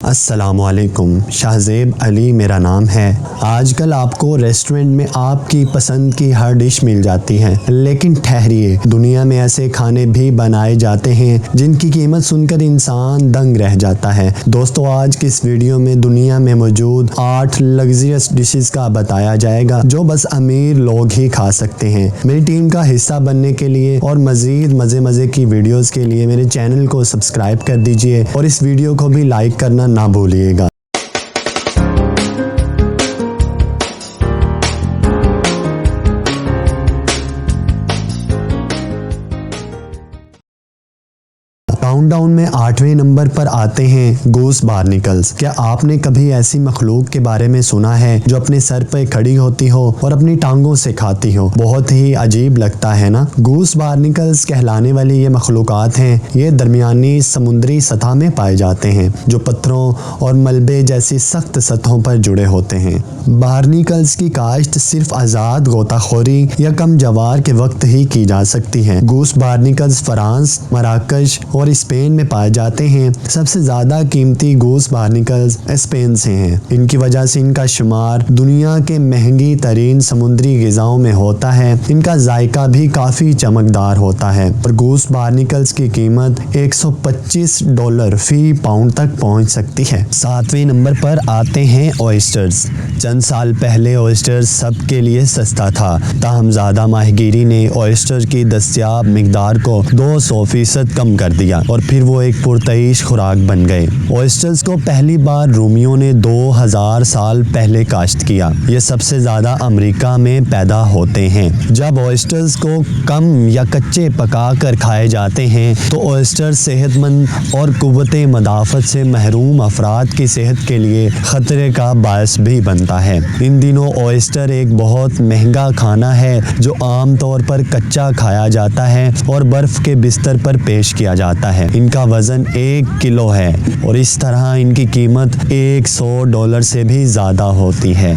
अस्सलामुअलैकुम, शाहज़ेब अली मेरा नाम है। आजकल आपको रेस्टोरेंट में आपकी पसंद की हर डिश मिल जाती है, लेकिन ठहरिए, दुनिया में ऐसे खाने भी बनाए जाते हैं जिनकी कीमत सुनकर इंसान दंग रह जाता है। दोस्तों, आज की इस वीडियो में दुनिया में मौजूद 8 लग्जरियस डिशेस का बताया जाएगा जो बस अमीर लोग ही खा सकते हैं। मेरी टीम का हिस्सा बनने के लिए और मज़ीद मज़े की वीडियोज़ के लिए मेरे चैनल को सब्सक्राइब कर दीजिए और इस वीडियो को भी लाइक करना ना भूलिएगा। काउंटडाउन में 8वें नंबर पर आते हैं गूस बार्निकल्स। क्या आपने कभी ऐसी मखलूक के बारे में सुना है जो अपने सर पर खड़ी होती हो और अपनी टांगों से खाती हो? बहुत ही अजीब लगता है ना। गूस बार्निकल्स कहलाने वाली ये मखलूकात हैं। ये दरमियानी समुद्री सतह में पाए जाते हैं जो पत्थरों और मलबे जैसी सख्त सतहों पर जुड़े होते हैं। बार्निकल्स की काश्त सिर्फ आज़ाद गोताखोरी या कम जवार के वक्त ही की जा सकती है। गूस बार्निकल्स फ्रांस, मराकश और स्पेन में पाए जाते हैं। सबसे ज़्यादा कीमती गूस बार्निकल्स स्पेन से हैं। इनकी वजह से इनका शुमार दुनिया के महंगी तरीन समुद्री ग़िज़ाओं में होता है। इनका जायका भी काफ़ी चमकदार होता है और गूस बार्निकल्स की कीमत $125 फी पाउंड तक पहुंच सकती है। 7वें नंबर पर आते हैं ऑयस्टर्स। चंद साल पहले ऑयस्टर्स सबके लिए सस्ता था, ताहम ज़्यादा माहिगीरी ने ऑयस्टर की दस्तयाब मिकदार को 200% कम कर दिया और फिर वो एक पुरतईश खुराक बन गए। ऑयस्टर्स को पहली बार रोमियों ने 2000 साल पहले काश्त किया। ये सबसे ज़्यादा अमेरिका में पैदा होते हैं। जब ऑयस्टर्स को कम या कच्चे पका कर खाए जाते हैं तो ऑयस्टर सेहतमंद और कुव्वते मदाफ़त से महरूम अफराद की सेहत के लिए ख़तरे का बायस भी बनता है। इन दिनों ऑयस्टर एक बहुत महंगा खाना है जो आम तौर पर कच्चा खाया जाता है और बर्फ़ के बिस्तर पर पेश किया जाता है। इनका वज़न 1 किलो है और इस तरह इनकी कीमत $100 से भी ज़्यादा होती है।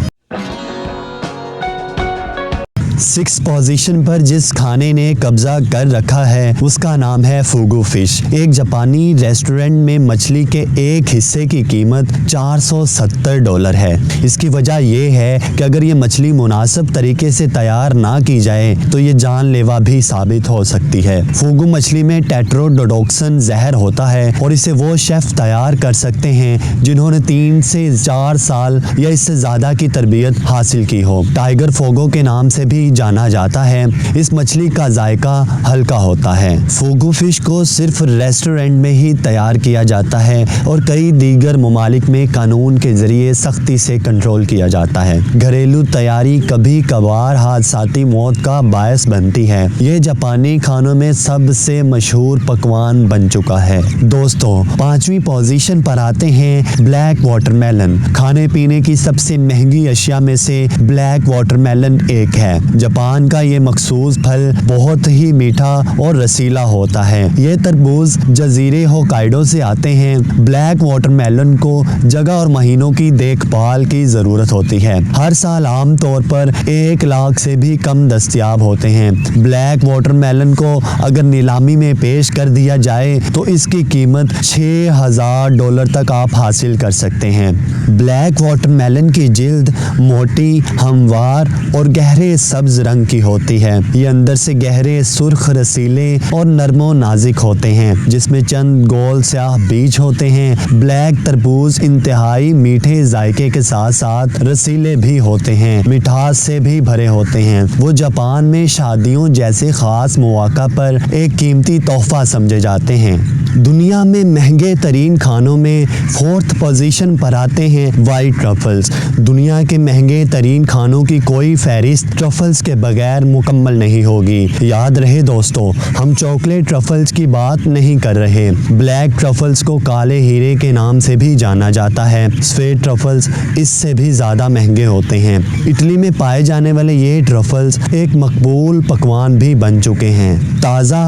6 पोजीशन पर जिस खाने ने कब्जा कर रखा है उसका नाम है फूगू फिश। एक जापानी रेस्टोरेंट में मछली के एक हिस्से की कीमत $470 है। इसकी वजह यह है कि अगर ये मछली मुनासिब तरीके से तैयार ना की जाए तो ये जानलेवा भी साबित हो सकती है। फूगू मछली में टेट्रोडोटॉक्सिन जहर होता है और इसे वो शेफ तैयार कर सकते हैं जिन्होंने 3 से 4 साल या इससे ज़्यादा की तरबियत हासिल की हो। टाइगर फोगो के नाम से भी जाना जाता है। इस मछली का जायका हल्का होता है। फूगू फिश को सिर्फ रेस्टोरेंट में ही तैयार किया जाता है और कई दीगर ममालिक में कानून के जरिए सख्ती से कंट्रोल किया जाता है। घरेलू तैयारी कभी कभार हादसाती मौत का बायस बनती है। ये जापानी खानों में सबसे मशहूर पकवान बन चुका है। दोस्तों, 5वीं पोजीशन पर आते हैं ब्लैक वाटरमेलन। खाने पीने की सबसे महंगी अशिया में से ब्लैक वाटरमेलन एक है। जापान का ये मखसूस फल बहुत ही मीठा और रसीला होता है। ये तरबूज जजीरे होकाइडो से आते हैं। ब्लैक वाटरमेलन को जगह और महीनों की देखभाल की ज़रूरत होती है। हर साल आम तौर पर 1 लाख से भी कम दस्तयाब होते हैं। ब्लैक वाटरमेलन को अगर नीलामी में पेश कर दिया जाए तो इसकी कीमत $6000 तक आप हासिल कर सकते हैं। ब्लैक वाटरमेलन की जिल्द मोटी, हमवार और गहरे सब्ज रंग की होती है। ये अंदर से गहरे सुर्ख, रसीले और नरमो नाजिक होते हैं जिसमें चंद गोल स्याह बीज होते हैं। ब्लैक तरबूज इंतहाई मीठे जायके के साथ साथ रसीले भी होते हैं, मिठास से भी भरे होते हैं। वो जापान में शादियों जैसे खास मौका पर एक कीमती तोहफा समझे जाते हैं। दुनिया में महंगे तरीन खानों में 4th पोजीशन पर आते हैं वाइट ट्रफल्स। दुनिया के महंगे तरीन खानों की कोई फहरिस्त ट्रफल्स के बगैर मुकम्मल नहीं होगी। याद रहे दोस्तों, हम चॉकलेट ट्रफल्स की बात नहीं कर रहे। ब्लैक ट्रफल्स को काले हीरे के नाम से भी जाना जाता है। सफ़ेद ट्रफल्स इससे भी ज़्यादा महंगे होते हैं। इटली में पाए जाने वाले ये ट्रफल्स एक मकबूल पकवान भी बन चुके हैं। ताज़ा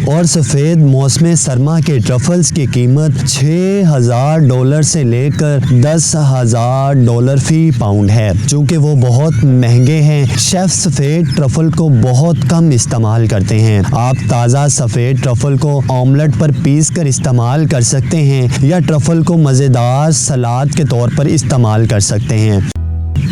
और सफ़ेद मौसम सरमा के ट्रफल्स की कीमत $6000 से लेकर $10,000 फी पाउंड है। चूँकि वो बहुत महंगे हैं, शेफ्स सफ़ेद ट्रफल को बहुत कम इस्तेमाल करते हैं। आप ताज़ा सफ़ेद ट्रफल को ऑमलेट पर पीस कर इस्तेमाल कर सकते हैं या ट्रफल को मज़ेदार सलाद के तौर पर इस्तेमाल कर सकते हैं।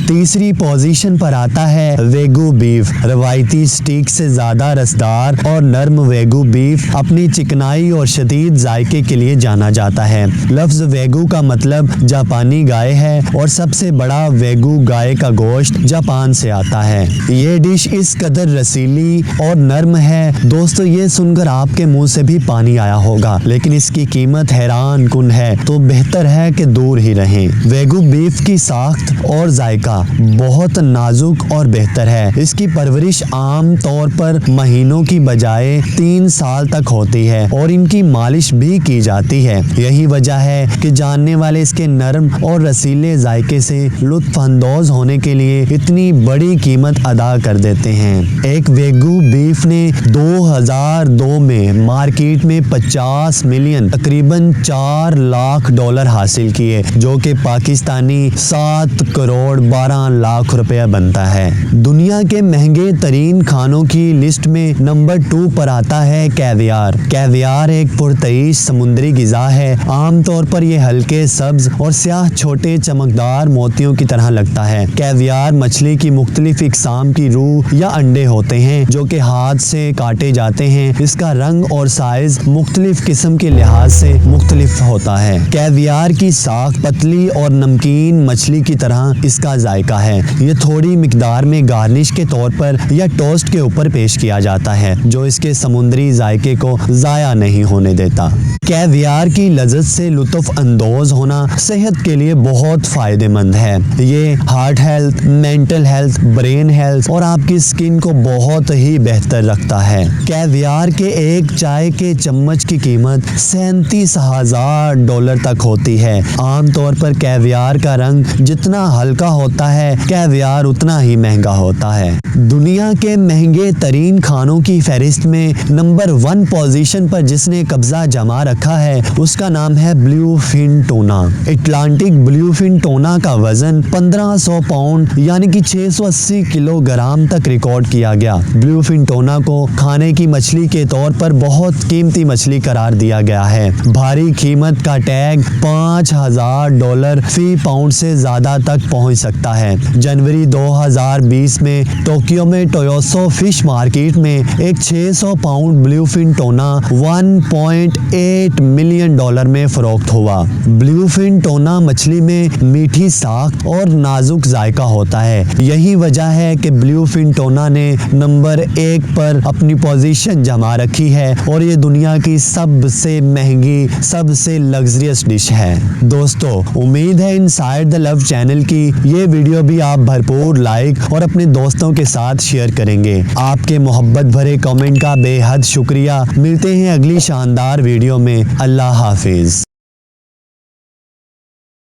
तीसरी पोजीशन पर आता है वेगू बीफ। रवायती स्टीक से ज़्यादा रसदार और नर्म वेगू बीफ अपनी चिकनाई और शदीद जायके के लिए जाना जाता है। लफ्ज़ वेगू का मतलब जापानी गाय है और सबसे बड़ा वेगू गाय का गोश्त जापान से आता है। ये डिश इस कदर रसीली और नर्म है दोस्तों, ये सुनकर आपके मुंह से भी पानी आया होगा, लेकिन इसकी कीमत हैरान कुन है, तो बेहतर है कि दूर ही रहें। वेगू बीफ की साख्त और जायका बहुत नाजुक और बेहतर है। इसकी परवरिश आम तौर पर महीनों की बजाय 3 साल तक होती है और इनकी मालिश भी की जाती है। यही वजह है कि जानने वाले इसके नरम और रसीले जायके से लुत्फ अंदोज होने के लिए इतनी बड़ी कीमत अदा कर देते हैं। एक वेगू बीफ ने 2002 में मार्केट में 50 मिलियन तकरीबन $4 लाख हासिल किए, जो कि पाकिस्तानी 7 करोड़ 12 लाख रुपया बनता है। दुनिया के महंगे तरीन खानों की लिस्ट में नंबर 2 पर आता है कैवियार। कैवियार एक पुरतईश समुद्री गिज़ा है। आमतौर पर यह हल्के सब्ज और स्याह छोटे चमकदार मोतियों की तरह लगता है। कैवियार मछली की मुख्तलिफ इकसाम की रूह या अंडे होते हैं जो कि हाथ से काटे जाते हैं। इसका रंग और साइज मुख्तलिफ किस्म के लिहाज से मुख्तलिफ होता है। कैवियार की साख पतली और नमकीन मछली की तरह इसका जायका है। ये थोड़ी मिकदार में गार्निश के तौर पर या टोस्ट के ऊपर पेश किया जाता है, जो इसके समुद्री जायके को ज़ाया नहीं होने देता। कैवियार की लज़्ज़त से लुत्फ़ अंदोज होना सेहत के लिए बहुत फ़ायदेमंद है। ये heart health, mental health, brain health और आपकी स्किन को बहुत ही बेहतर रखता है। कैवियार के एक चाय के चम्मच की कीमत $37,000 तक होती है। आमतौर पर कैवियार का रंग जितना हल्का होता है, कैवियार उतना ही महंगा होता है। दुनिया के महंगे तरीन खानों की फहरिस्त में नंबर 1 पोजीशन पर जिसने कब्जा जमा रखा है उसका नाम है bluefin tuna. Atlantic bluefin tuna का वजन 1500 पाउंड यानी कि 680 किलोग्राम तक रिकॉर्ड किया गया। ब्लू फिन टूना को खाने की मछली के तौर पर बहुत कीमती मछली करार दिया गया है। भारी कीमत का टैग $5,000 फी पाउंड से ज़्यादा तक पहुंच सकता है। जनवरी 2020 में टोक्यो में टोयोसो फिश मार्केट में एक 600 पाउंड ब्लू फिन टोना $1.8 मिलियन में फरोख्त हुआ। ब्लू फिन टोना मछली में मीठी साख और नाजुक जायका होता है। यही वजह है कि ब्लू फिन टोना ने नंबर 1 पर अपनी पोजीशन जमा रखी है और ये दुनिया की सबसे महंगी, सबसे लग्जरियस डिश है। दोस्तों, उम्मीद है इनसाइड द लव चैनल की ये वीडियो भी आप भरपूर लाइक और अपने दोस्तों के साथ शेयर करेंगे। आपके मोहब्बत भरे कमेंट का बेहद शुक्रिया। मिलते हैं अगली शानदार वीडियो में। अल्लाह हाफिज।